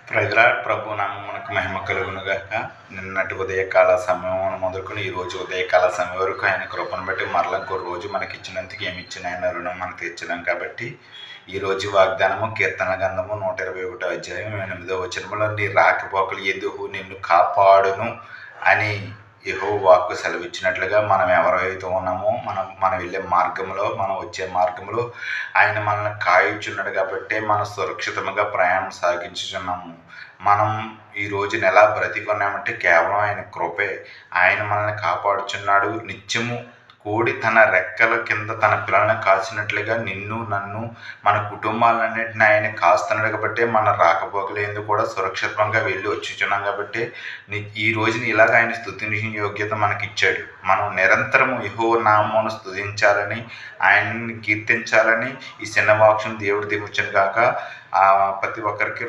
ప్రైజ్లార్డ్. ప్రభు నామమునకు మహిమ కలుగునుగాక. నిన్నటి ఉదయకాల సమయం మొదలుకొని ఈరోజు ఉదయకాల సమయం వరకు ఆయన కృపను బట్టి మరలా ఇంకో రోజు మనకి ఇచ్చినందుకు ఏమి ఇచ్చిన ఆయన రుణం మనకు తెచ్చినాం. కాబట్టి ఈరోజు వాగ్దానము కీర్తన గ్రంథము 121 అధ్యాయం 8వ వచనములో, నీ రాకపోకలు ఎదుగు నిన్ను కాపాడును అని యెహోవా వాక్కు సెలవిచ్చినట్లుగా మనం ఎవరైతే ఉన్నామో మనం వెళ్ళే మార్గంలో, మనం వచ్చే మార్గంలో ఆయన మనల్ని కాయుచున్నాడు. కాబట్టి మనం సురక్షితంగా ప్రయాణం సాగించుచున్నాము. మనం ఈ రోజున ఎలా బ్రతికున్నామంటే కేవలం ఆయన కృపే. ఆయన మనల్ని కాపాడుచున్నాడు. నిత్యము కోడి తన రెక్కల కింద తన పిల్లల్ని కాచినట్లుగా నిన్ను, నన్ను, మన కుటుంబాలన్నింటినీ ఆయన కాస్తున్నాడు. కాబట్టి మన రాకపోకలు ఎందుకు కూడా సురక్షితంగా వెళ్ళి వచ్చుచున్నాం. కాబట్టి ఈ రోజున ఇలాగ ఆయన స్తుతించే యోగ్యత మనకి ఇచ్చాడు. మనం నిరంతరము యెహోవా నామమును స్తుతించాలని, ఆయన్ని కీర్తించాలని ఈ చిన్న వాక్యం దేవుడు దీవించును గాక. ప్రతి ఒక్కరికి